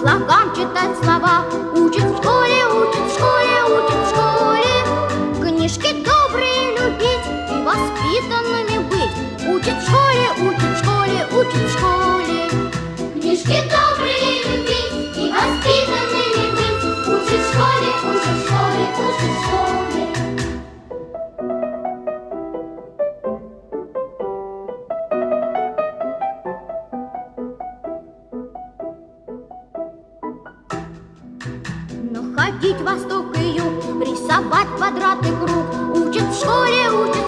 слогам читать слова. Учат в школе, учат в школе, учат в школе. Книжки добрые любить и воспитанными быть. Учат в школе, учат в школе, учат в школе. Книжки добрые любить и воспитанными быть. Учат в школе, учат в школе, учат в школе. Ходить восток и юг, рисовать квадрат и круг. Учат в школе, учат